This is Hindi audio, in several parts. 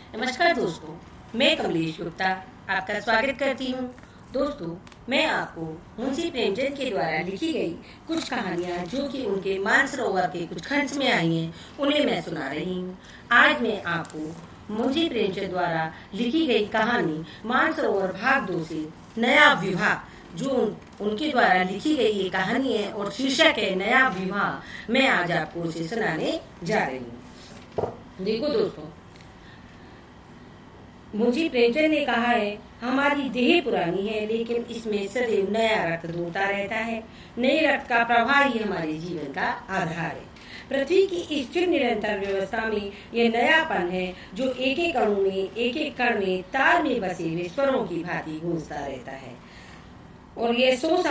नमस्कार दोस्तों, मैं कमलेश गुप्ता आपका स्वागत करती हूँ। दोस्तों, मैं आपको मुंशी प्रेमचंद के द्वारा लिखी गई कुछ कहानियाँ जो कि उनके मानसरोवर के कुछ खंड में आई हैं, उन्हें मैं सुना रही हूँ। आज मैं आपको मुंशी प्रेमचंद द्वारा लिखी गई कहानी मानसरोवर भाग 2 से नया विवाह, जो उनके द्वारा लिखी गई ये कहानी है और शीर्षक है नया विवाह, मैं आज आपको उसे सुनाने जा रही हूँ। देखो दोस्तों, मुंशी प्रेमचंद ने कहा है, हमारी देह पुरानी है लेकिन इसमें सदैव नया रक्त दौड़ता रहता है। नए रक्त का प्रवाह ही हमारे जीवन का आधार है। पृथ्वी की इस चिर निरंतर व्यवस्था में यह नयापन है जो एक एक अणु में, एक एक कण में, तार में बसे हुए स्वरों की भांति गूंजता रहता है। और ये 100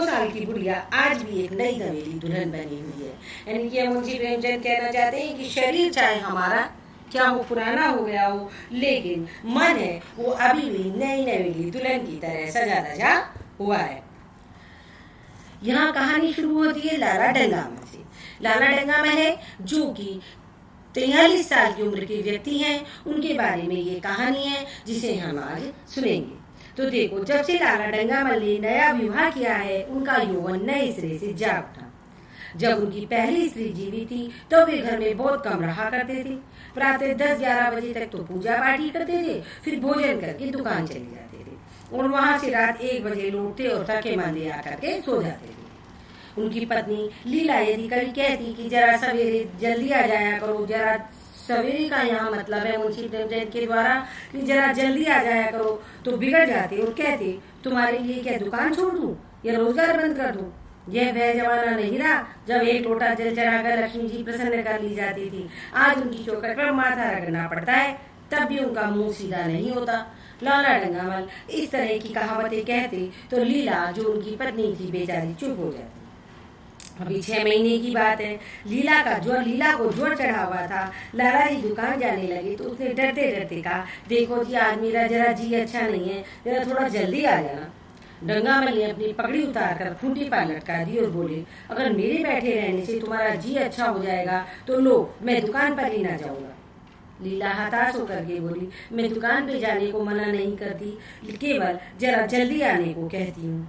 साल की बुढ़िया आज भी एक नई नवेली दुल्हन बनी हुई है। यानी कि मुंशी प्रेमचंद कहना चाहते हैं कि शरीर चाहे हमारा क्या वो पुराना हो गया हो, लेकिन मन है वो अभी भी नई नवेली दुल्हन की तरह सजा धजा हुआ है। यहाँ कहानी शुरू होती है लाला डंगामल से। लाला डंगामल है जो कि 43 साल की उम्र के व्यक्ति हैं। उनके बारे में ये कहानी है जिसे हम आज सुनेंगे। तो देखो, जब से लाला डंगामल ने नया विवाह किया है, उनका यौवन नए सिरे से जाग उठा। जब उनकी पहली स्त्री जीवित थी तो वे घर में बहुत कम रहा करते थे। प्रातः 10-11 बजे तक तो पूजा पाठ ही करते थे, फिर भोजन करके दुकान चले जाते थे और वहां से रात 1 बजे लौटते और थके मांदे आकर के सो जाते थे। उनकी पत्नी लीला यदि कभी कहती कि जरा सवेरे जल्दी आ जाया करो, जरा सवेरे का यहाँ मतलब है मुंशी प्रेमचंद के द्वारा कि जरा जल्दी आ जाया करो, तो बिगड़ जाते और कहते, तुम्हारे लिए क्या दुकान छोड़ दूं या रोजगार बंद कर दूं? यह वह जमाना नहीं रहा जब एक लोटा जल चढ़ाकर लक्ष्मी जी प्रसन्न कर ली जाती थी। आज उनकी चौखट पर माथा रगड़ना पड़ता है, तब भी उनका मुंह सीधा नहीं होता। लाला डंगामल इस तरह की कहावतें कहते तो लीला जो उनकी पत्नी थी बेचारी चुप हो जाती। अभी 6 महीने की बात है। लीला को ज्वर चढ़ा हुआ था। लाला जी दुकान जाने लगे तो उसने डरते डरते कहा, देखो जी आज मेरा जरा जी अच्छा नहीं है, जरा थोड़ा जल्दी आ जाना। डंगामल ने अपनी पगड़ी उतारकर खूंटी पर लटका दी और बोले, अगर मेरे बैठे रहने से तुम्हारा जी अच्छा हो जाएगा तो लो, मैं दुकान पर ही ना जाऊंगा। लीला हताश होकर के बोली, मैं दुकान पे जाने को मना नहीं करती, केवल जरा जल्दी आने को कहती हूँ।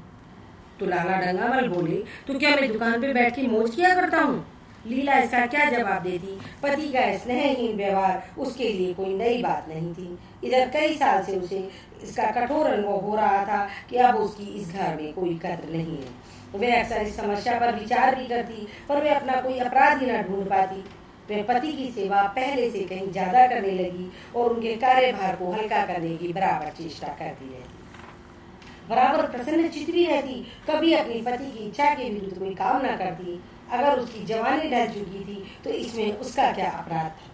तो लाला डंगामल बोले, तो क्या मैं दुकान पे बैठ के मौज किया करता हूँ? लीला इसका क्या जवाब देती? पति का स्नेहहीन व्यवहार उसके लिए कोई नई बात नहीं थी। इधर कई साल से उसे इसका कठोर अनुभव हो रहा था कि अब उसकी इस घर में कोई कद्र नहीं है। वह अक्सर इस समस्या पर विचार भी करती, पर वह अपना कोई अपराध ही न ढूंढ पाती। वह पति की सेवा पहले से कहीं ज्यादा करने लगी और उनके कार्यभार को हल्का करने की बराबर चेष्टा करती रहती, बराबर प्रसन्न चित भी रहती। कभी अपनी पति की इच्छा के विरुद्ध कोई काम न करती। अगर उसकी जवानी ढल चुकी थी तो इसमें उसका क्या अपराध था?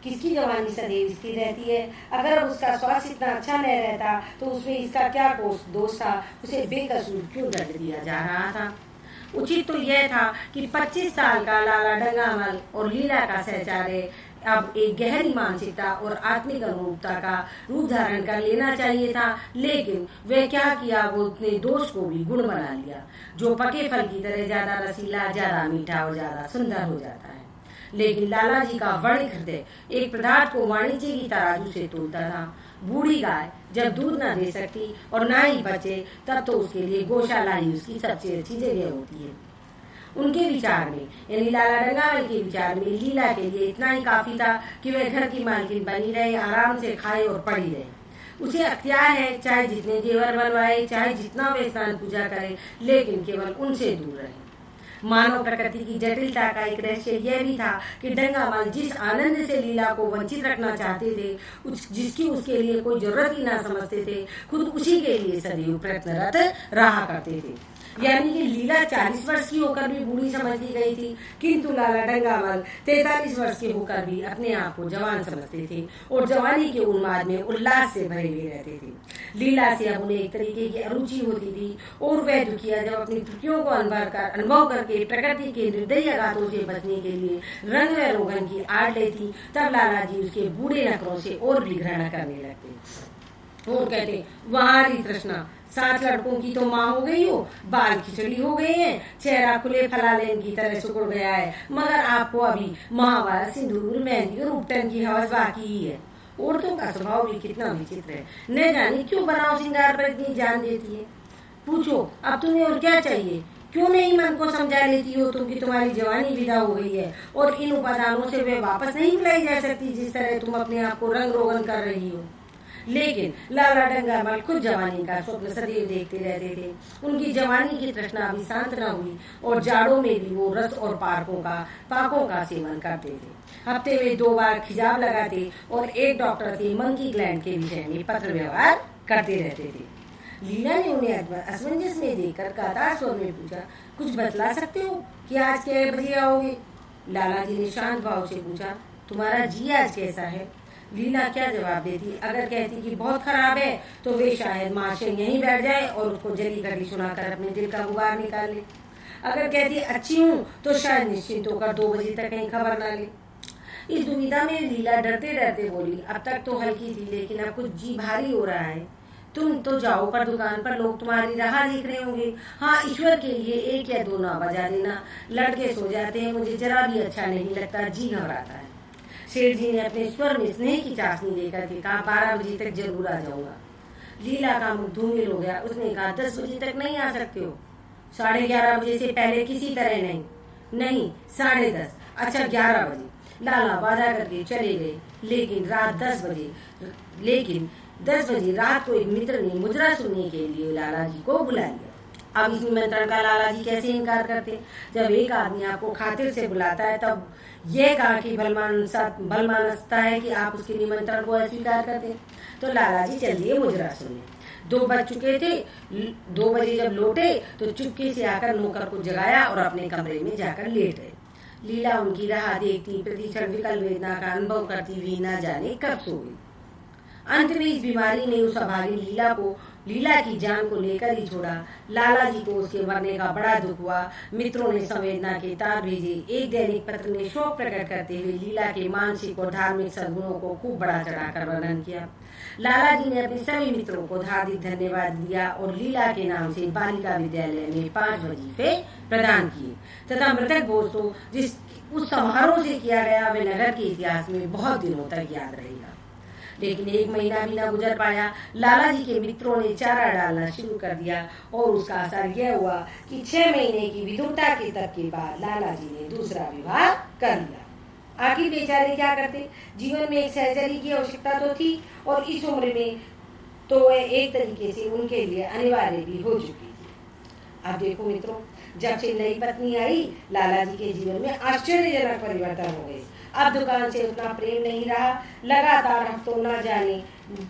किसकी जवानी सदैव स्थिर रहती है? अगर अब उसका स्वास्थ्य इतना अच्छा नहीं रहता तो उसमें इसका क्या दोष था? उसे बेकसूर क्यों दंड दिया जा रहा था? उचित तो यह था कि 25 साल का लाला डंगामल और लीला का सहचार्य अब एक गहरी मानसिकता और आत्मिक अनुरूपता का रूप धारण कर लेना चाहिए था, लेकिन वह क्या किया, वो अपने दोष को भी गुण बना लिया। जो पके फल की तरह ज्यादा रसीला, ज्यादा मीठा और ज्यादा सुंदर हो जाता है। लेकिन लाला जी का वणिक हृदय एक पदार्थ को वाणिज्य की तराजू से तोलता था। बूढ़ी गाय जब दूध न दे सकती और ना ही बचे, तब तो उसके लिए गौशाला ही उसकी सबसे अच्छी जगह होती है। उनके विचार में, यानी लाला डंगामल के विचार में, लीला के लिए इतना ही काफी था कि वह घर की मालकिन बनी रहे, आराम से खाए और पड़ी रहे। उसे अख्तियार है चाहे जितने जेवर बनवाए, चाहे जितना वे स्नान पूजा करे, लेकिन केवल उनसे दूर रहे। मानव प्रकृति की जटिलता का एक रहस्य यह भी था कि डंगामल जिस आनंद से लीला को वंचित रखना चाहते थे, जिसकी उसके लिए कोई जरूरत ही ना समझते थे, खुद उसी के लिए सदैव प्रयत्नरत रहा करते थे। यानी कि लीला 40 वर्ष की होकर भी बूढ़ी समझ ली गई थी, किंतु लाला डंगामल 43 वर्ष के होकर भी अपने आप को जवान समझते थे और जवानी के उन्माद में उल्लास से भरे हुए रहते थे। लीला से अब उन्हें एक तरीके की अरुचि होती थी और वह दुखिया जब अपनी त्रुटियों को अनुभव करके प्रकृति के निर्दयी आघातों से बचने के लिए रंग व रोगन की आड़ लेती, तब लाला जी उसके बूढ़े नखरों से और भी घृणा करने लगते और कहते, वहां तृष्णा 7 लड़कों की तो माँ हो गई हो, बाल खिचड़ी हो गए हैं, चेहरा खुले फलालेन की तरह सिकुड़ गया है, मगर आपको अभी महावार, सिंदूर, मेहंदी और उपटन की हवस बाकी ही है। औरतों का स्वभाव भी कितना विचित्र है, न जाने क्यों बनाओ श्रृंगार पर इतनी जान देती है। पूछो अब तुम्हें और क्या चाहिए, क्यों नहीं मन को समझा लेती हो तुम कि तुम्हारी जवानी विदा हो गई है और इन उपादानों से वे वापस नहीं बुलाई जा सकती जिस तरह तुम अपने आप को रंग रोगन कर रही हो। लेकिन लाला डंगामल खुद जवानी का स्वप्न सदैव देखते रहते थे। उनकी जवानी की तृष्णा भी शांत न हुई और जाड़ों में भी वो रस और पाकों का सेवन करते थे। हफ्ते में 2 बार खिजाब लगाते और एक डॉक्टर से मंकी ग्लैंड के विषय में पत्र व्यवहार करते रहते थे। लीला ने उन्हें असमंजस में देखकर कातार स्वर में पूछा, कुछ बतला सकते हो कि आज कितने बजे आओगे? लाला जी ने शांत भाव से पूछा, तुम्हारा जी आज कैसा है? लीला क्या जवाब देती? अगर कहती कि बहुत खराब है तो वे शायद महाशय यहीं बैठ जाए और उसको जली कड़ी सुनाकर अपने दिल का गुबार निकाल ले। अगर कहती अच्छी हूँ तो शायद निश्चिंत होकर 2 बजे तक कहीं खबर ना ले। इस दुविधा में लीला डरते डरते बोली, अब तक तो हल्की थी लेकिन अब कुछ जी भारी हो रहा है। तुम तो जाओ पर दुकान पर लोग तुम्हारी राह देख रहे होंगे। हाँ, ईश्वर के लिए 1 या 2 ना बजा देना। लड़के सो जाते हैं, मुझे जरा भी अच्छा नहीं लगता, जी घबराता है। सेठ जी ने अपने स्वर में स्नेह की चाशनी देकर के कहा, 12 बजे तक जरूर आ जाऊंगा। लीला का मुख धूमिल हो गया। उसने कहा, 10 बजे तक नहीं आ सकते हो? 11:30 बजे से पहले किसी तरह नहीं। नहीं, 10:30। अच्छा, 11 बजे। लाला वादा करके चले गए। लेकिन 10 बजे रात को एक मित्र ने मुजरा सुनने के लिए लाला जी को बुला लिया। अब इस निमंत्रण का लाला जी कैसे इनकार करते? जब एक आदमी आपको खातिर से बुलाता है तब यह कहा कि भलमानसता है कि आप उसके निमंत्रण को अस्वीकार करते। तो लाला जी चल दिए मुजरा सुनने। 2 बज चुके थे। 2 बजे जब लौटे तो चुपके से आकर नौकर को जगाया और अपने कमरे में जाकर लेट गए। लीला उनकी राह देखती, प्रतिक्षण विकल वेदना का अनुभव करती हुई न जाने कब सो गई। अंत में इस बीमारी ने उस अभागी लीला की जान को लेकर ही छोड़ा। लाला जी को उसके मरने का बड़ा दुख हुआ। मित्रों ने संवेदना के तार भेजे। एक दैनिक पत्र ने शोक प्रकट करते हुए लीला के मानसिक और धार्मिक सद्गुणों को खूब बढ़ा चढ़ाकर वर्णन किया। लाला जी ने अपने सभी मित्रों को हार्दिक धन्यवाद दिया और लीला के नाम से बालिका विद्यालय में 5 वजीफे प्रदान किए तथा मृतक भोज तो जिस उस समारोह से किया गया वे नगर के इतिहास में बहुत दिनों तक याद रहेगा। लेकिन 1 महीना भी न गुजर पाया। लाला जी के मित्रों ने चारा डालना शुरू कर दिया और उसका असर यह हुआ कि 6 महीने की विधुरता के तप के बाद लाला जी ने दूसरा विवाह कर लिया। आखिर बेचारे क्या करते? जीवन में एक सहचरी की आवश्यकता तो थी और इस उम्र में तो वह एक तरीके से उनके लिए अनिवार्य भी हो चुकी थी। अब देखो मित्रों, जब से नई पत्नी आई लाला जी के जीवन में आश्चर्यजनक परिवर्तन हो गए। अब दुकान से उतना प्रेम नहीं रहा। लगातार हफ्तों न जाने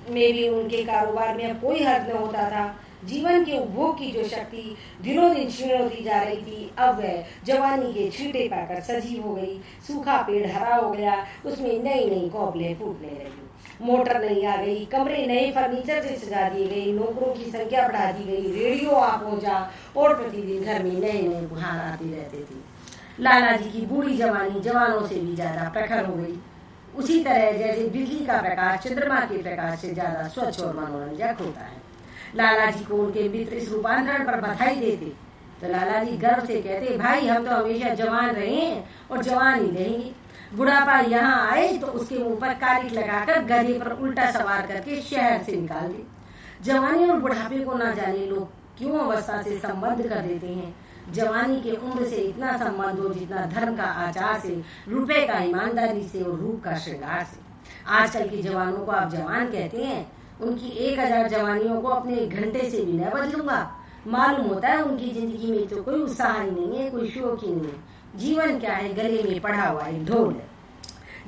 में भी उनके कारोबार में अब कोई हद न होता था। जीवन के उपभोग की जो शक्ति दिनों दिन क्षीण होती जा रही थी, अब वह जवानी के छींटे पाकर सजीव हो गई। सूखा पेड़ हरा हो गया, उसमें नई नई कौपलें फूटने लगी। मोटर नई आ गई, कमरे नए फर्नीचर से सजा दिए गए, नौकरों की संख्या बढ़ा दी गई, रेडियो आ पहुंचा और प्रतिदिन घर में नए नए बुहार आते रहते थे। लाला जी की बूढ़ी जवानी जवानों से भी ज्यादा प्रखर हो गई। उसी तरह जैसे बिजली का प्रकाश चंद्रमा के प्रकाश से ज्यादा स्वच्छ और मनोरंजक होता है। लाला जी को उनके मित्र इस रूपांतरण पर बधाई देते तो लाला जी गर्व से कहते, भाई हम तो हमेशा जवान रहे हैं और जवान ही रहेंगे। बुढ़ापा यहाँ आए तो उसके मुंह पर कालिक लगाकर गधे पर उल्टा सवार करके शहर से निकाल दे। जवानी और बुढ़ापे को ना जाने लोग क्यों अवस्था से संबंध कर देते हैं। जवानी के उम्र से इतना संबंध हो जितना धर्म का आचार से, रुपए का ईमानदारी से और रूप का श्रृंगार से। आजकल के जवानों को आप जवान कहते हैं, उनकी 1000 जवानियों को अपने 1 घंटे से भी न बदलूंगा। मालूम होता है उनकी जिंदगी में तो कोई उत्साह ही नहीं है, कोई शौक ही नहीं है। जीवन क्या है? गले में पड़ा हुआ एक ढोल है।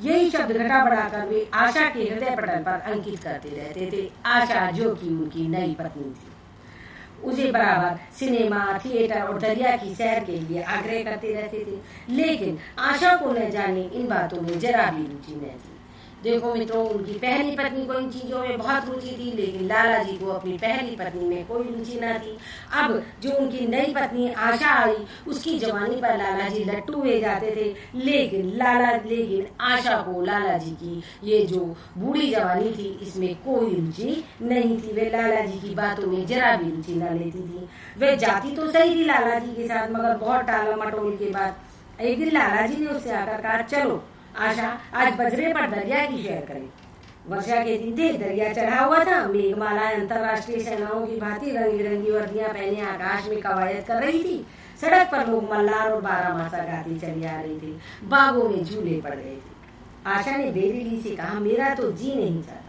यही शब्द घटा बढ़ाकर वे आशा के हृदय पटल पर अंकित करते रहते थे। आशा जो कि उनकी नई पत्नी थी, उसे बराबर सिनेमा, थिएटर और दरिया की सैर के लिए आग्रह करते रहते थे। लेकिन आशा को न जाने इन बातों में जरा भी रुचि न थी। देखो मित्रों, उनकी पहली पत्नी को इन चीज़ों में बहुत रुचि थी, लेकिन लाला जी को अपनी पहली पत्नी में कोई रुचि न थी। अब जो उनकी नई पत्नी आशा आई, उसकी जवानी पर लाला जी लट्टू हुए जाते थे, लेकिन आशा को लाला जी की ये जो बूढ़ी जवानी थी, इसमें कोई रुचि नहीं थी। वे लाला जी की बातों में जरा भी रुचि न लेती थी। वे जाती तो सही थी लाला जी के साथ, मगर बहुत टाला मटोल के बाद एक दिन लाला जी ने उससे आकर कहा, चलो आशा, आज बजरे पर दरिया की सैर करें। वर्षा के दिन थे, दरिया चढ़ा हुआ था, मेघमालाएं अंतरराष्ट्रीय सेनाओं की भांति रंग बिरंगी वर्दियां पहने आकाश में कवायद कर रही थी। सड़क पर लोग मल्लार और बारहमासा गाती चली आ रही थी। बागों में झूले पड़ गए थे। आशा ने बेदिली से कहा, मेरा तो जी नहीं चाहता।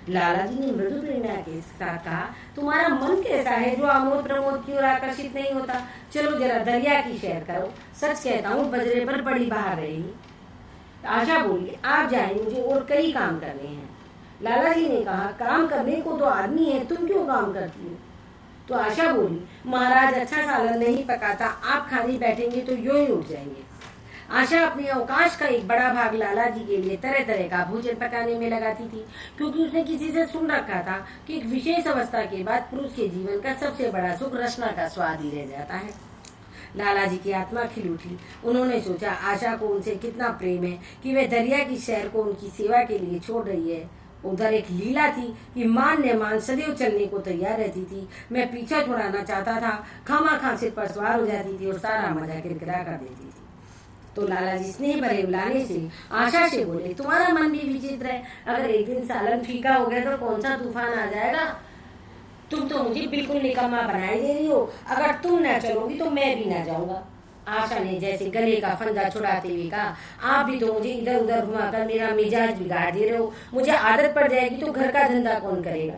लाला जी ने मृदु प्रेरणा के साथ कहा, तुम्हारा मन कैसा है जो आमोद प्रमोद की ओर आकर्षित नहीं होता? चलो जरा दरिया की सैर करो। सच कहता हूँ, बजरे पर बड़ी बहार रहेगी। आशा बोली, आप जाए, मुझे और कई काम करने हैं। लाला जी ने कहा, काम करने को तो आदमी है, तुम क्यों काम करती हो? तो आशा बोली, महाराज अच्छा सालन नहीं पकाता, आप खाने बैठेंगे तो यूं ही उठ जाएंगे। आशा अपने अवकाश का एक बड़ा भाग लाला जी के लिए तरह तरह का भोजन पकाने में लगाती थी, क्योंकि उसने किसी से सुन रखा था कि एक विशेष अवस्था के बाद पुरुष के जीवन का सबसे बड़ा सुख रचना का स्वाद ही रह जाता है। लाला जी की आत्मा खिल उठी। उन्होंने सोचा, आशा को उनसे कितना प्रेम है कि वे दरिया की शहर को उनकी सेवा के लिए छोड़ रही है। उधर एक लीला थी कि मान सदैव चलने को तैयार रहती थी। मैं पीछा छुड़ाना चाहता था, खामा सिर पर सवार हो जाती थी और सारा मजा किरकिरा कर देती थी। तो लाला जी स्नेह भरे बुलाने से आशा से बोले, तुम्हारा मन भी विचित्र है। अगर एक दिन सालन फीका हो गया तो कौन सा तूफान आ जाएगा? तुम तो मुझे बिल्कुल निकम्मा बनाए दे रही हो। अगर तुम न चलोगी तो मैं भी न जाऊंगा। आशा ने जैसे गले का फंदा छुड़ाते हुए कहा, आप भी तो मुझे इधर उधर घुमाकर मेरा मिजाज बिगाड़ दे रहे हो। मुझे आदत पड़ जाएगी तो घर का धंधा कौन करेगा?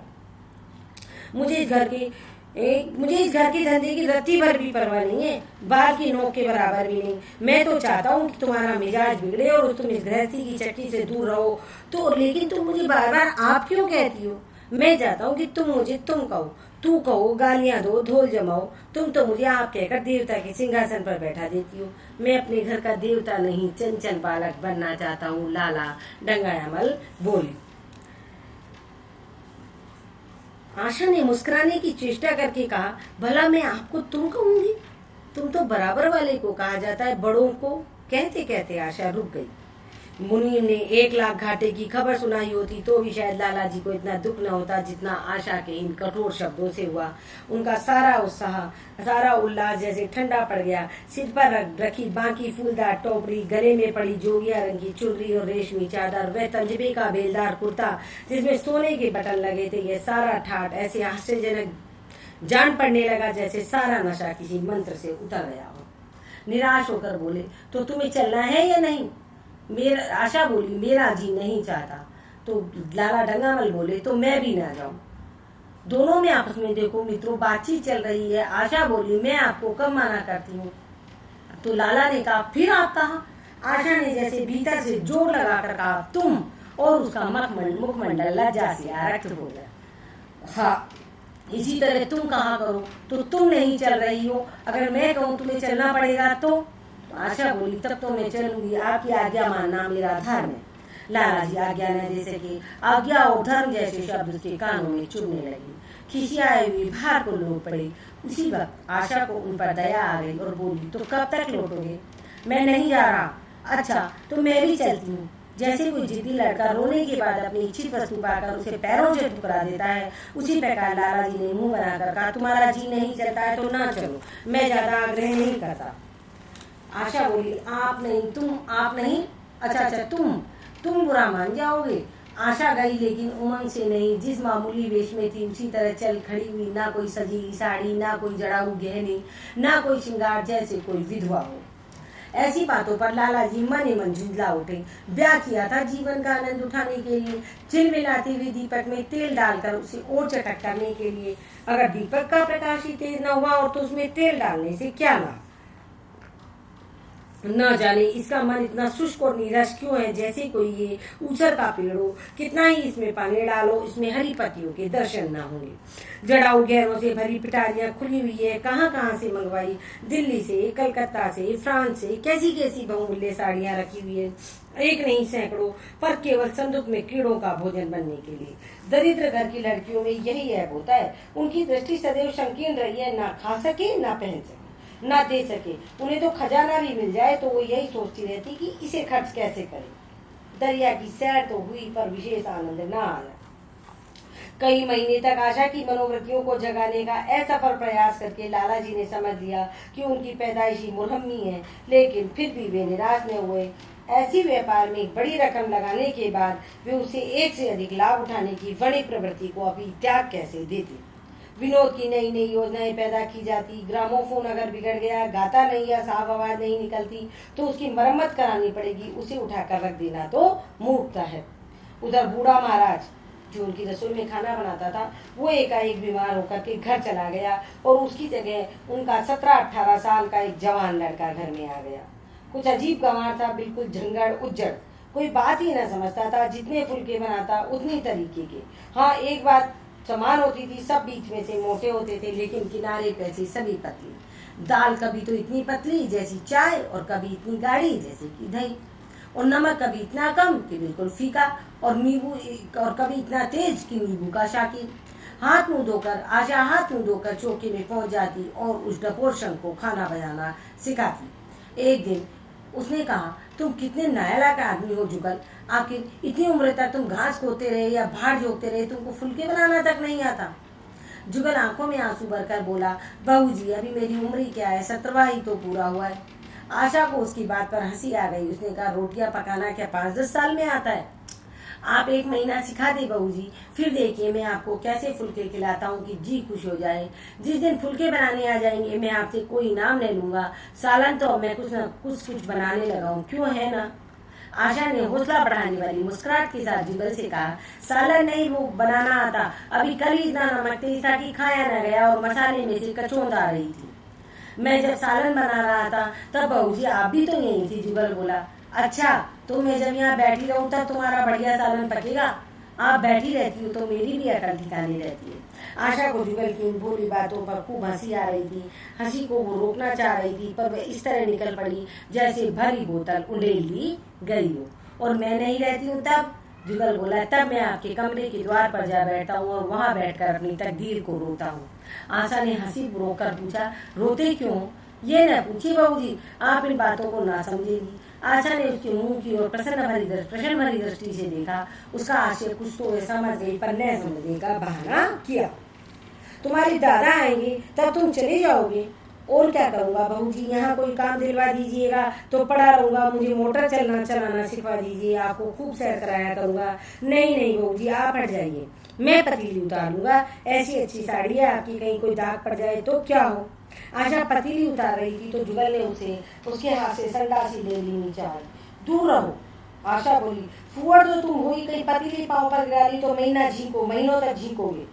मुझे इस घर के धंधे की रत्ती भर भी परवाह नहीं है, बाल की नोक के बराबर भी नहीं। मैं तो चाहता हूँ कि तुम्हारा मिजाज बिगड़े और तुम इस गृहस्थी की चट्टी से दूर रहो। तो लेकिन तुम मुझे बार बार आप क्यों कहती हो? मैं चाहता हूँ कि तुम मुझे तुम कहो, तू कहो, गालियाँ दो, ढोल जमाओ। तुम तो मुझे आप कहकर देवता के सिंहासन पर बैठा देती हो। मैं अपने घर का देवता नहीं, चंचल बालक बनना चाहता हूँ। लाला डंगायामल बोली। आशा ने मुस्कुराने की चेष्टा करके कहा, भला मैं आपको तुम कहूंगी? तुम तो बराबर वाले को कहा जाता है, बड़ों को। कहते कहते आशा रुक गई। मुनीम ने 1 लाख घाटे की खबर सुनाई होती तो भी शायद लाला जी को इतना दुख न होता जितना आशा के इन कठोर शब्दों से हुआ। उनका सारा उत्साह, सारा उल्लास जैसे ठंडा पड़ गया। सिर पर रखी बाकी फूलदार टोपरी, गले में पड़ी जोगिया रंग की चुनरी और रेशमी चादर, वह तंजबे का बेलदार कुर्ता जिसमें सोने के बटन लगे थे, यह सारा ठाट ऐसे आश्चर्यजनक जान पड़ने लगा जैसे सारा नशा किसी मंत्र से उतर गया हो। निराश होकर बोले, तो तुम्हें चलना है या नहीं? आशा बोली, मेरा जी नहीं चाहता। तो लाला डंगामल बोले, तो मैं भी ना जाऊं। दोनों में आपस में देखो मित्रों बातचीत चल रही है। आशा बोली, मैं आपको कब मना करती हूँ? तो लाला ने कहा, फिर आप कहा? आशा ने जैसे भीतर से जोर लगाकर कहा, तुम, और उसका मुखमंडल लज्जा से आरक्त हो गया। हाँ, इसी तरह तुम कहा करो। तो तुम नहीं चल रही हो, अगर मैं कहूँ तुम्हें चलना पड़ेगा तो? आशा बोली, तब तो मैं चलूंगी। आपकी आज्ञा मानना मेरा धर्म है। लाला जी आज्ञा ने जैसे कि आज्ञा और धर्म जैसे शब्द उसके कानों में चुभने लगे। खिसियाए हुए भार को लौट पड़े। उसी वक्त आशा को उन पर दया आ गई और बोली, तो कब तक लौटोगे? मैं नहीं जा रहा। अच्छा, तो मैं भी चलती हूँ। जैसे कोई जिद्दी लड़का रोने के बाद अपनी इच्छित वस्तु पाकर उसे पैरों से ठुकरा देता है, उसी प्रकार लाला जी ने मुंह बनाकर कहा, तुम्हारा जी नहीं चलता है तो ना चलो, मैं ज्यादा आग्रह नहीं करता। आशा बोली, आप नहीं, तुम, आप नहीं, अच्छा, तुम बुरा मान जाओगे। आशा गई, लेकिन उमंग से नहीं। जिस मामूली वेश में थी उसी तरह चल खड़ी हुई। ना कोई सजी साड़ी, ना कोई जड़ाऊ गहने, ना कोई श्रृंगार, जैसे कोई विधवा हो। ऐसी बातों पर लाला जी मन ही मन झुंझला उठे। ब्याह किया था जीवन का आनंद उठाने के लिए, चिलमिलाते हुए दीपक में तेल डालकर उसे और चटक करने के लिए। अगर दीपक का प्रकाश ही तेज न हुआ और तो उसमें तेल डालने से क्या लाभ? न जाने इसका मन इतना शुष्क और नीरस क्यों है, जैसे कोई ये ऊसर का पेड़ हो। कितना ही इसमें पानी डालो, इसमें हरी पत्तियों के दर्शन न होंगे। जड़ाऊ गहरों से भरी पिटारियां खुली हुई है, कहाँ कहाँ से मंगवाई, दिल्ली से, कलकत्ता से, फ्रांस से, कैसी कैसी बहुमूल्य साड़ियां रखी हुई है, एक नहीं सैकड़ों, पर केवल संदूक में कीड़ों का भोजन बनने के लिए। दरिद्र घर की लड़कियों में यही ऐप होता है, उनकी दृष्टि सदैव संकीर्ण रही है, ना खा सके ना पहन सके ना दे सके। उन्हें तो खजाना भी मिल जाए तो वो यही सोचती रहती कि इसे खर्च कैसे करें। दरिया की सैर तो हुई पर विशेष आनंद न आया। कई महीने तक आशा की मनोवृत्तियों को जगाने का असफल प्रयास करके लाला जी ने समझ लिया कि उनकी पैदाइशी मुरहम्मी है, लेकिन फिर भी वे निराश न हुए। ऐसी व्यापार में बड़ी रकम लगाने के बाद वे उसे एक से अधिक लाभ उठाने की बड़ी प्रवृत्ति को अभी त्याग कैसे देते। विनोद की नई नई योजनाएं पैदा की जाती। ग्रामोफोन अगर बिगड़ गया, गाता नहीं या साफ आवाज नहीं निकलती तो उसकी मरम्मत करानी पड़ेगी, उसे उठाकर रख देना तो मूर्खता है। उधर बूढ़ा महाराज जो उनकी रसोई में खाना बनाता था, वो एकाएक बीमार होकर के घर चला गया और उसकी जगह उनका 17-18 साल का एक जवान लड़का घर में आ गया। कुछ अजीब गंवार था, बिल्कुल झंगड़ उज्जड़, कोई बात ही न समझता था, जितने फुलके बनाता उतनी तरीके के। हाँ, एक बात समान होती थी, सब बीच में से मोटे होते थे, लेकिन किनारे पे से सभी पतली। दाल कभी तो इतनी पतली जैसी चाय और कभी इतनी गाढ़ी जैसे कि दही, और नमक कभी इतना कम कि बिल्कुल फीका, और नींबू और कभी इतना तेज कि नींबू का शाकिर। हाथ मुंह धोकर आशा हाथ मुंह धोकर चौके में पहुंच जाती और उस डपोर शंख को खाना बजाना सिखाती। एक दिन उसने कहा, तुम कितने नालायक आदमी हो जुगल, आखिर इतनी उम्र तक तुम घास खोते रहे या भाड़ जोतते रहे, तुमको फुलके बनाना तक नहीं आता। जुगल आंखों में आंसू भरकर बोला, बहू जी अभी मेरी उम्र ही क्या है, 17वां ही तो पूरा हुआ है। आशा को उसकी बात पर हंसी आ गई। उसने कहा, रोटियां पकाना क्या 5-10 साल में आता है? आप 1 महीना सिखा दे बहू जी, फिर देखिए मैं आपको कैसे फुलके खिलाता हूँ कि जी खुश हो जाए। जिस दिन फुलके बनाने आ जाएंगे मैं आपसे कोई इनाम नहीं लूंगा, सालन तो मैं कुछ न कुछ बनाने लगा हूँ, क्यों है ना? आशा ने हौसला बढ़ाने वाली मुस्कुराहट के साथ जुगल से कहा, सालन नहीं वो बनाना आता, अभी कल ही इतना नमक तेज था कि खाया न गया और मसाले में से कचौंध आ रही थी। मैं जब सालन बना रहा था तब बहू जी आप भी तो यहीं थी। जुगल बोला, अच्छा तो मैं जब यहाँ बैठी रहूं तब तुम्हारा बढ़िया सालन पकेगा? आप बैठी रहती हो तो मेरी भी अकल ठिकानी रहती है। आशा को जुगल की इन भोली बातों पर खूब हंसी आ रही थी। हंसी को वो रोकना चाह रही थी पर वह इस तरह निकल पड़ी जैसे भरी बोतल उंडेल ली गई हो। और मैं नहीं रहती हूँ तब? जुगल बोला, तब मैं आपके कमरे के द्वार पर जा बैठता हूँ और वहाँ बैठकर अपनी तकदीर को रोता हूँ। आशा ने हंसी रोककर पूछा, रोते क्यों? ये न पूछिए बहू जी, आप इन बातों को ना समझेगी। आशा ने उसके मुंह की ओर प्रसन्न भरी दृष्टि से देखा। उसका आशय कुछ तो समझ गई पर न समझने का बहाना किया। तुम्हारे दादा आएंगे तब तुम चले जाओगे? और क्या करूँगा बहू जी, यहाँ कोई काम दिलवा दीजिएगा तो पड़ा रहूँगा, मुझे मोटर चलाना सिखवा दीजिए, आपको खूब सैर कराया करूँगा। नहीं नहीं बहू जी आप हट जाइए, मैं पतीली उतार लूँगा, ऐसी अच्छी साड़ी है आपकी, कहीं कोई दाग पड़ जाए तो क्या हो। आशा पतीली उतार रही थी तो जुगल ने उसे उसके हाथ से संडासी ले ली निचार। दूर रहो, आशा बोली, फुअड़ तो तुम हुई, कहीं पतीली पाँव पर गिरा ली तो महीनों तक झींकोगे।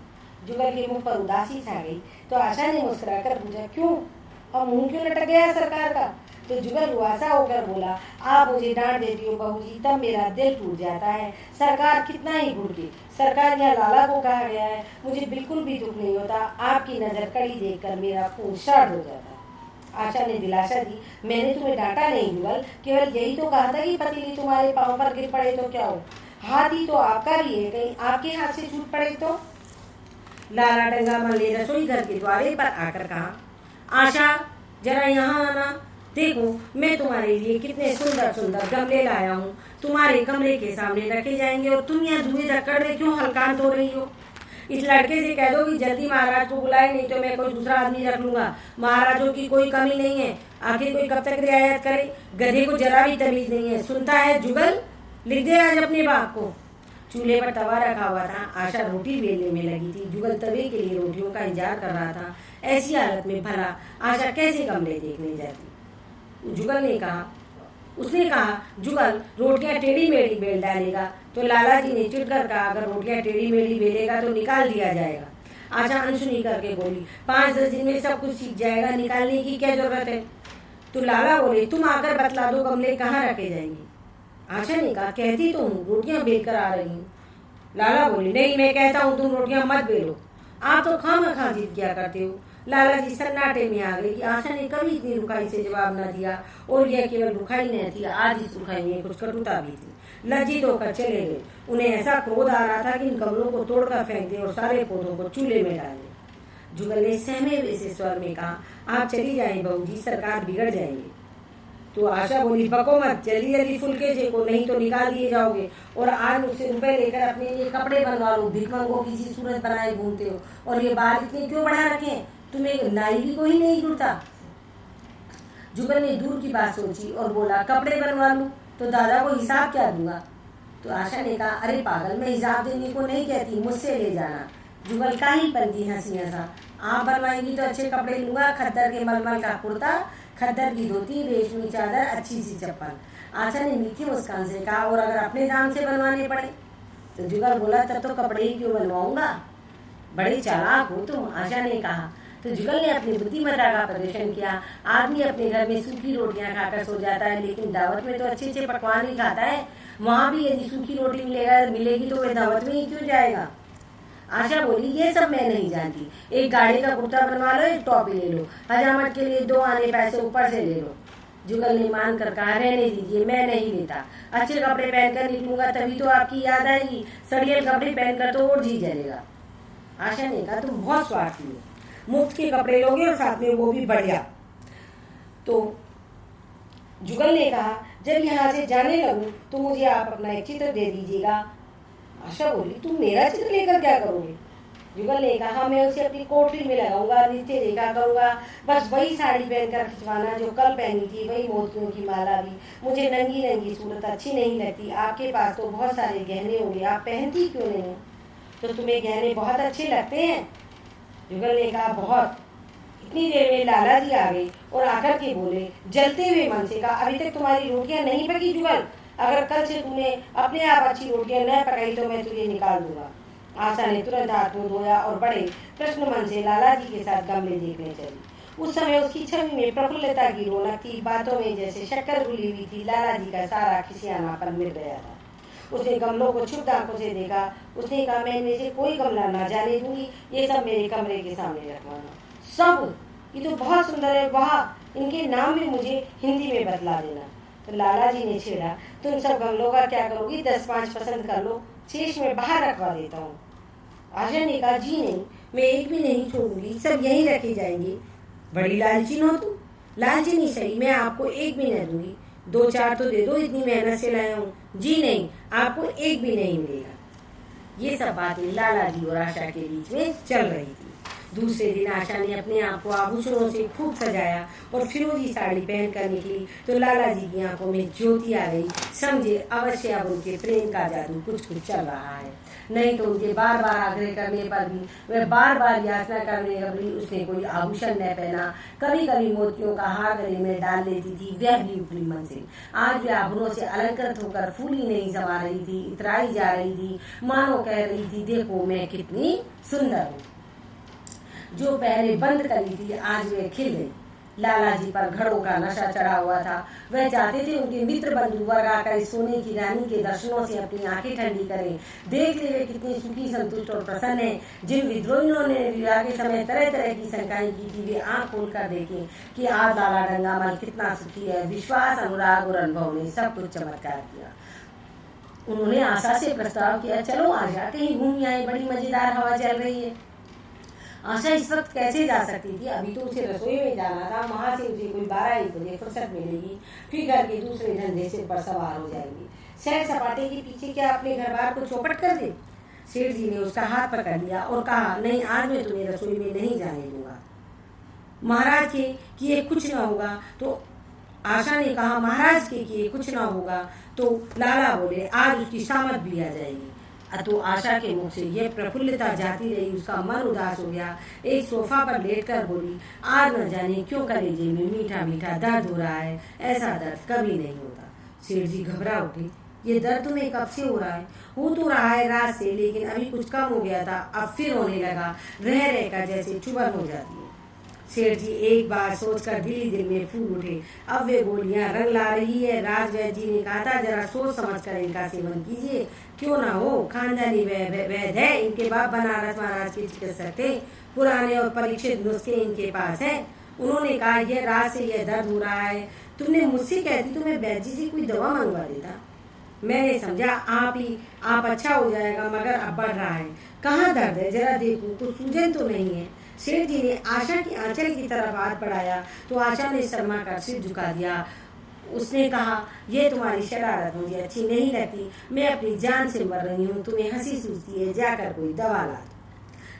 जुगल के मुंह पर उदासी छा गई तो आशा ने मुस्कुराकर पूछा, क्यों, और मुंह क्यों लटक गया सरकार का? तो जुगल रुआसा होकर बोला, आप मुझे डांट देती हो बहू जी, तब मेरा दिल टूट जाता है। सरकार कितना ही घुड़के, सरकार या लाला को कहा गया है, मुझे बिल्कुल भी दुख नहीं होता। आपकी नजर कड़ी देखकर मेरा खून सर्द हो जाता। आशा ने दिलासा दी, मैंने तुम्हें डांटा नहीं जुगल, केवल यही तो कहा था कि पतीली तुम्हारे पाँव पर गिर पड़े तो क्या हो। हाथ ही तो आपका भी है, कहीं आपके हाथ से छूट पड़े तो? लाला डंगा मन ले रसोई घर के द्वारे पर आकर कहा, आशा जरा यहाँ आना, देखो मैं तुम्हारे लिए कितने सुंदर सुंदर गमले लाया हूँ, तुम्हारे कमरे के सामने रखे जाएंगे और तुम यहाँ धुएं धक्कड़ में क्यों हलकान हो रही हो? इस लड़के से कह दो कि जल्दी महाराज को बुलाए, नहीं तो मैं कोई दूसरा आदमी रख लूंगा। महाराजों की कोई कमी नहीं है, आखिर कोई कब तक रियायत करे? गधे को जरा भी तमीज नहीं है। सुनता है जुगल? लिख दे आज अपने बाप को। चूल्हे पर तवा रखा हुआ था। आशा रोटी बेलने में लगी थी। जुगल तवे के लिए रोटियों का इंतजार कर रहा था। ऐसी हालत में भला आशा कैसे कमरे देखने जाती? उसने कहा, जुगल रोटियां टेढ़ी मेढ़ी बेल डालेगा। तो लाला जी ने चिढ़कर कहा, अगर रोटियां टेढ़ी मेढ़ी बेलेगा तो निकाल दिया जाएगा। आशा अनसुनी करके बोली, 5-10 दिन में सब कुछ सीख जाएगा, निकालने की क्या जरूरत है? तो लाला बोले तुम आकर बतला दो गमले कहाँ रखे जाएंगे। आशा ने कहा कहती तो हूँ, रोटियां बेल कर आ रही हूँ। लाला बोले नहीं, मैं कहता हूँ तुम रोटियां मत बेलो, आप तो खामखा जिद किया करते हो। लाला जी सन्नाटे में आ गए कि आशा ने कभी इतनी रुखाई से जवाब न दिया, और यह केवल रुखाई नहीं थी, आज इस रुखाई में कुछ कटुता भी थी। लज्जित होकर चले गए। उन्हें ऐसा क्रोध आ रहा था कि इन गमलों को तोड़कर फेंक दे और सारे पौधों को चूल्हे में डाल दे। जुगल ने सहमे हुए से स्वर में कहा आप चली जाएं बहू जी, सरकार बिगड़ जाएंगे। तो आशा बोली बको मत, जल्दी जल्दी फुलके सेको, नहीं तो निकाल दिए जाओगे, और आज मुझसे रुपए लेकर अपने लिए कपड़े बनवा लो, भिखमंगों की सी सूरत बनाए घूमते हो, और ये बाल इतने क्यों बढ़ा रखे, तुम्हें नाई भी कोई नहीं जुड़ता। जुगल ने दूर की बात सोची और बोला कपड़े बनवा लूं तो दादा को हिसाब क्या दूंगा। तो आशा ने कहा अरे पागल, मैं हिसाब देने को नहीं कहती, मुझसे ले जाना। जुगल का ही पंथी हंसी हंसा, आप बनवाएंगी तो अच्छे कपड़े लूंगा, खद्दर के मलमल का कुर्ता, खद्दर की धोती, रेशमी चादर, अच्छी सी चप्पल। आशा ने मीठी मुस्कान से कहा और अगर अपने दाम से बनवाने पड़े। तो जुगल बोला तब तो कपड़े ही क्यों बनवाऊंगा, बड़े चालाक हो तुम, आशा ने कहा। तो जुगल ने अपनी बुद्धिमत्ता का प्रदर्शन किया। आदमी अपने घर में सूखी रोटियां खाकर सो जाता है, लेकिन दावत में तो अच्छे अच्छे पकवान ही खाता है। वहां भी यदि सूखी रोटी मिलेगी तो वह दावत में ही क्यों जाएगा। आशा बोली ये सब मैं नहीं जानती, एक गाड़ी का कुर्ता बनवा लो, एक टॉपी ले लो, हजामत के लिए 2 आने पैसे ऊपर से ले लो। जुगल ने मान कर कहा रहने दीजिए, मैं नहीं लेता, अच्छे कपड़े पहनकर निकलूंगा तभी तो आपकी याद आएगी, सड़ियल कपड़े पहनकर तो और जी जलेगा। आशा ने कहा तुम बहुत स्वार्थी हो, मुफ्त के कपड़े लोगे और साथ में वो भी बढ़िया। तो जुगल ने कहा जब यहाँ से जाने लगूं तो मुझे आप अपना एक चित्र दे दीजिएगा। आशा बोली तुम मेरा चित्र लेकर क्या करोगे। जुगल ने कहा मैं उसे अपनी कोठरी में लगाऊंगा, नीचे देखा करूंगा, बस वही साड़ी पहनकर खिंचवाना जो कल पहनी थी, वही मोतियों की माला भी। मुझे नंगी नंगी सूरत अच्छी नहीं लगती, आपके पास तो बहुत सारे गहने होंगे, आप पहनती क्यों नहीं हो। तो तुम्हें गहने बहुत अच्छे लगते हैं। जुगल ने कहा बहुत। इतनी देर में लाला जी आ गए और आकर के बोले जलते हुए मन से कहा अभी तक तुम्हारी रोटियां नहीं पकी जुगल, अगर कल से तुमने अपने आप अच्छी रोटियां न पकाई तो मैं तुझे निकाल दूंगा। आशा ने तुरंत हाथ मुंह धोया और बड़े प्रश्न मन से लाला जी के साथ गमले देखने चली। उस समय उसकी छवि में प्रफुल्लता की रौनक थी, बातों में जैसे शक्कर घुली हुई थी। लाला जी का सारा खिसियानापन मिट गया था। उसने गमलों को क्षुब्ध आंखों से देखा। उसने कहा मैं इनमें से कोई गमला ना जाने दूंगी, ये सब मेरे कमरे के सामने रखवाना। सब ये तो बहुत सुंदर है, वाह, इनके नाम भी मुझे हिंदी में बतला देना। तो लाला जी ने छेड़ा तुम सब गमलों का क्या करोगी, 10-5 पसंद कर लो, शेष में बाहर रखवा देता हूँ। आशा ने कहा जी नहीं, मैं एक भी नहीं छोड़ूंगी, सब यहीं रखे जाएंगे। बड़ी लालची हो तुम। लालची नहीं सही, मैं आपको एक भी न दूंगी, 2-4 तो दे दो, इतनी मेहनत से लाया हूँ। जी नहीं, आपको एक भी नहीं मिलेगा। ये सब बातें लाला जी और आशा के बीच में चल रही थी। दूसरे दिन आशा ने अपने आप को आभूषणों से खूब सजाया और फिरोजी साड़ी पहन कर निकली तो लाला जी की आंखों में ज्योति आ गई। समझे अवश्य अब उनके प्रेम का जादू कुछ कुछ चल रहा है। नहीं तो उनके बार बार आग्रह करने पर भी वह बार बार याचना करने पर भी उसने कोई आभूषण न पहना। कभी कभी मोतियों का हार गले में डाल लेती थी, वह भी उपली मन से। आज भी आभूषणों से अलंकृत होकर फूली नहीं समा रही थी, इतराई जा रही थी, मानो कह रही थी देखो मैं कितनी सुंदर हूँ। जो पहले बंद करी थी आज वे खिल गई। लाला जी पर घड़ों का नशा चढ़ा हुआ था। वह चाहते थे उनके मित्र बंधु वर्ग आकर इस सोने की रानी के दर्शनों से अपनी आंखें ठंडी करें। देख ले वे कितनी सुखी, संतुष्ट और प्रसन्न है। जिन विद्रोहियों ने विवाह के समय तरह तरह की शंकाएं की थी, वे आंख खोल कर देखें कि आज लाला गंगामल कितना सुखी है। विश्वास, अनुराग और अनुभव ने सब कुछ चमत्कार किया। उन्होंने आशा से प्रस्ताव किया चलो आज कहीं घूम आए, बड़ी मजेदार हवा चल रही है। आशा इस वक्त कैसे जा सकती थी, अभी तो उसे रसोई में जाना था, वहां से उसे कोई 12-1 बजे फुर्सत मिलेगी, फिर घर के दूसरे धंधे से पर सवार हो जाएगी। सैर सपाटे के पीछे क्या अपने घर बार को चौपट कर दे। सेठ जी ने उसका हाथ पकड़ लिया और कहा नहीं, आज मैं तुम्हें रसोई में नहीं जाने दूंगा। महाराज के किए कुछ न होगा तो आशा ने कहा महाराज के किए कुछ न होगा तो लाला बोले आज उसकी शामत भी आ जाएगी। तो आशा के मुख से यह प्रफुल्लता जाती रही, उसका मन उदास हो गया। एक सोफा पर लेटकर बोली आज न जाने क्यों कलेजे में मीठा मीठा दर्द हो रहा है, ऐसा दर्द कभी नहीं होता। सेठ जी घबरा उठे, ये दर्द तुम्हें कब से हो रहा है। हो तो रहा है रात से, लेकिन अभी कुछ कम हो गया था, अब फिर होने लगा, रह रहकर जैसे चुभन हो जाती है। सेठ जी एक बार सोचकर दिल ही दिल में फूल उठे। अब वे गोलियां रंग ला रही है। राजवैद्य जी ने कहा था, जरा सोच समझ कर इनका सेवन कीजिए, क्यों ना हो खानदानी वैद्य है, इनके बाप बनारस महाराज के चिकित्सक थे, पुराने और परीक्षित नुस्खे इनके पास है। उन्होंने कहा, यह रात से यह दर्द हो रहा है, तुमने मुझसे कहती तो मैं वैद्य जी से कोई दवा मंगवा देता। मैंने समझा आप अच्छा हो जाएगा, मगर अब बढ़ रहा है। कहाँ दर्द है, जरा देखूं, कुछ सूजन तो नहीं है। सेठ जी ने आशा की आंचल की तरफ हाथ बढ़ाया तो आशा ने शर्मा कर सिर झुका दिया। उसने कहा, यह तुम्हारी शरारत मुझे अच्छी नहीं लगती, मैं अपनी जान से मर रही हूँ, तुम्हें हंसी सूझती है, जाकर कोई दवा ला।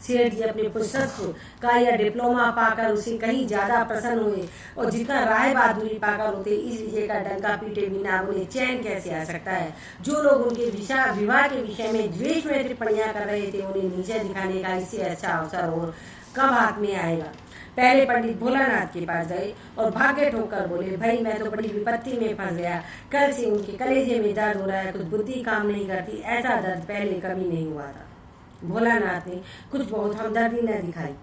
सेठ जी अपने पुस्तक का या डिप्लोमा पाकर उसे कहीं ज्यादा प्रसन्न हुए, और जितना राय बहादुरी पाकर होते इस विजय का डंका पीटे बिना उन्हें चैन कैसे आ सकता है। जो लोग उनके विवाह के विषय में द्वेष में टिप्पणियां कर रहे थे, उन्हें नीचे दिखाने का इससे अच्छा अवसर और कब हाथ में आएगा। पहले पंडित भोलानाथ के पास गए और भाग्य ठोकर बोले, भाई मैं तो बड़ी विपत्ति में फंस गया, कल से उनके कलेजे में दर्द हो रहा है, कुछ बुद्धि काम नहीं करती, ऐसा दर्द पहले कभी नहीं हुआ था। भोलानाथ ने कुछ बहुत हमदर्दी न दिखाई।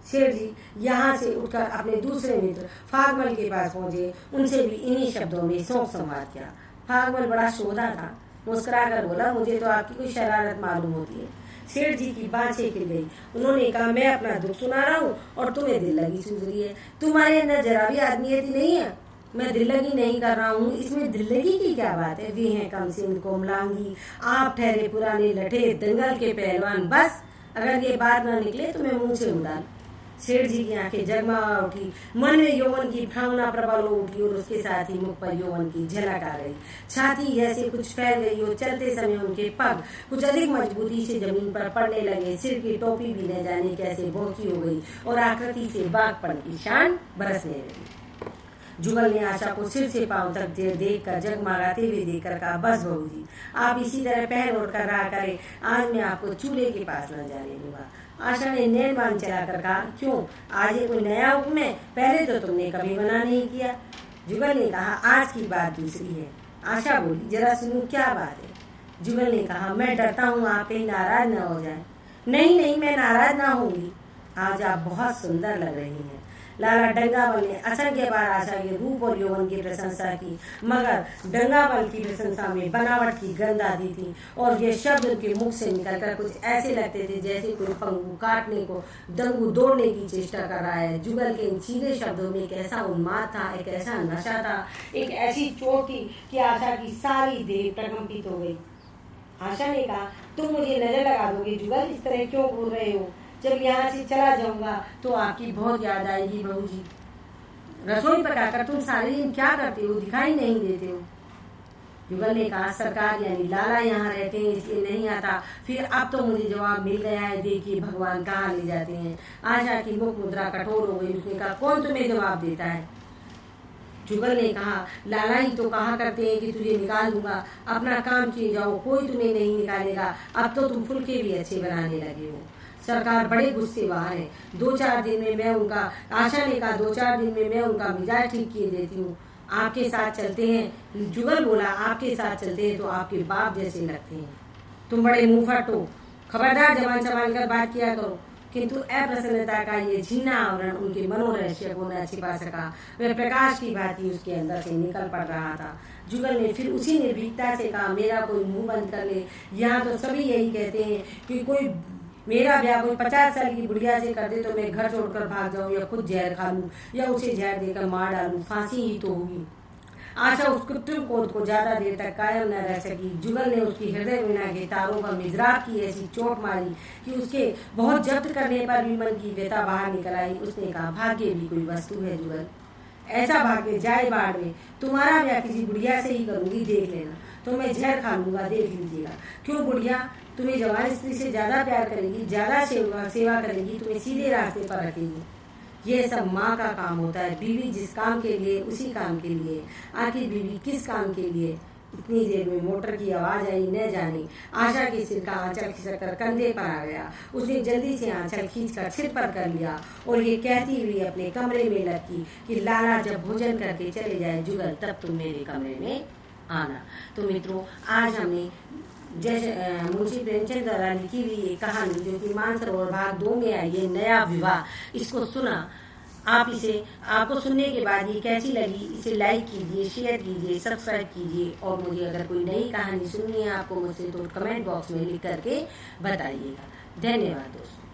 सेठ जी यहाँ से उठकर अपने दूसरे मित्र फागमल के पास पहुंचे, उनसे भी इन्हीं शब्दों में शोक संवाद किया। फागमल बड़ा शोधा था, मुस्कुराकर बोला, मुझे तो आपकी कोई शरारत मालूम होती है। सेठ जी की बाँछें खिल गई। उन्होंने कहा, मैं अपना दुख सुना रहा हूँ और तुम्हें दिल लगी सूझ रही है, तुम्हारे अंदर जरा भी आदमियत नहीं है। मैं दिल लगी नहीं कर रहा हूँ, इसमें दिल लगी की क्या बात है। वे हैं कमसिन कोमलांगी, आप ठहरे पुराने लठे दंगल के पहलवान, बस अगर ये बात ना निकले तो मैं मुंह से उड़ाल। सेठ जी की आंखें जगमगा उठी, मन में यौवन की भावना प्रबल हो उठी और उसके साथ ही मुख पर यौवन की झलक आ गई। छाती जैसे कुछ फैल गई हो। चलते समय उनके पग कुछ अधिक मजबूती से जमीन पर पड़ने लगे। सिर की टोपी भी न जाने कैसे भोंकी हो गई और आकृति से बागपन की शान बरसने लगी। जुगल ने आशा को सिर से पांव तक देख कर जगमगाते हुए देखकर कहा, बस बहू जी, आप इसी तरह पहन उठ कर रहा करें, आज मैं आपको चूल्हे के पास न जाने दूंगा। आशा ने नैन बांध चलाकर कहा, क्यों, आज ये कोई नया हुक्म है, पहले तो तुमने कभी मना नहीं किया। जुगल ने कहा, आज की बात दूसरी है। आशा बोली, जरा सुनूं, क्या बात है। जुगल ने कहा, मैं डरता हूँ आप कहीं नाराज न हो जाए। नहीं नहीं, मैं नाराज ना होंगी, आज आप बहुत सुंदर लग रही हैं। लाला डंगाबल ने असंख्य बार आशा के रूप और यौवन की प्रशंसा की, मगर डंगाबल की प्रशंसा में बनावट की गंध आती थी और ये शब्द उनके मुख से निकलकर कुछ ऐसे लगते थे जैसे कोई पंगु काटने को दंगू दौड़ने की चेष्टा कर रहा है। जुगल के इन सीधे शब्दों में एक ऐसा उन्माद था, एक ऐसा नशा था, एक ऐसी चोट थी कि आशा की सारी देह प्रकंपित हो गई। आशा ने कहा, तुम मुझे नजर लगा दोगे जुगल, इस तरह क्यों बोल रहे हो? जब यहाँ से चला जाऊंगा तो आपकी बहुत याद आएगी बहू जी। रसोई पकाकर तुम सारे दिन क्या करते हो, दिखाई नहीं देते हो। जुगल ने कहा, सरकार यानी लाला यहाँ रहते हैं इसलिए नहीं आता। फिर अब तो मुझे जवाब मिल गया है, देखिए भगवान कहाँ ले जाते हैं। आशा की मुख मुद्रा कठोर हो गई। उसने कहा, कौन तुम्हें जवाब देता है? जुगल ने कहा, लाला ही तो कहा करते हैं कि तुझे निकाल दूंगा, अपना काम किए जाओ, कोई तुम्हें नहीं निकालेगा। अब तो तुम फुलके भी अच्छे बनाने लगे हो। सरकार बड़े गुस्से बाहर है, 2-4 दिन में मैं उनका, आशा ने कहा, 2-4 दिन में मैं उनका मिजाज ठीक किए देती हूँ। आपके साथ चलते हैं। जुगल बोला, आपके साथ चलते हैं तो आपके बाप जैसे लगते हैं। तुम बड़े मुंहफट हो, खबरदार जबान संभाल कर बात किया करो। किंतु अप्रसन्नता का ये झीना आवरण उनके मनोरहस्य को न छिपा सका। वह प्रकाश की भांति उसके अंदर से निकल पड़ रहा था। जुगल ने फिर उसी निर्भीकता से कहा, मेरा कोई मुंह बंद कर ले। यहाँ तो सभी यही कहते हैं कि कोई मेरा ब्याह कोई 50 साल की बुढ़िया से कर दे तो मैं घर छोड़कर भाग जाऊं या खुद जहर खा लूं या उसे जहर देकर मार डालूं, फांसी ही तो होगी। आशा उस कृत्रिम क्रोध को ज्यादा देर तक कायम न रह सकी। जुगल ने उसकी हृदय वीणा के तारों पर मिजराब की ऐसी चोट मारी कि उसके बहुत जब्त करने पर भी मन की व्यथा बाहर निकल आई। उसने कहा, भाग्य भी कोई वस्तु है जुगल, ऐसा भाग्य जाए बाढ़ में, तुम्हारा ब्याह किसी बुढ़िया से ही करूंगी, देख लेना। तो मैं जहर खा लूंगा, देख लीजिएगा। क्यों, बुढ़िया तुम्हें जवान स्त्री से ज्यादा प्यार करेगी, ज्यादा सेवा करेगी, तुम्हें सीधे रास्ते पर रखेगी। ये सब माँ का काम होता है। बीवी जिस काम के लिए उसी काम के लिए। आखिर बीवी किस काम के लिए? इतनी देर में मोटर की आवाज आई, न जाने आशा के सिर का आंचल खिसककर कंधे पर आ गया। उसने जल्दी से आंचल खींचकर सिर पर कर लिया और ये कहती हुई अपने कमरे में लपकी कि लाला जब भोजन करके चले जाए जुगल, तब तुम मेरे कमरे में आना। तो मित्रों, आज हमने जैसे मुंशी प्रेमचंद द्वारा लिखी हुई ये कहानी जो कि मानसरोवर भाग 2 में आई है, नया विवाह, इसको सुना। आप इसे आपको सुनने के बाद ये कैसी लगी, इसे लाइक कीजिए, शेयर कीजिए, सब्सक्राइब कीजिए। और मुझे अगर कोई नई कहानी सुननी है आपको मुझसे, तो कमेंट बॉक्स में लिख करके बताइएगा। धन्यवाद दोस्तों।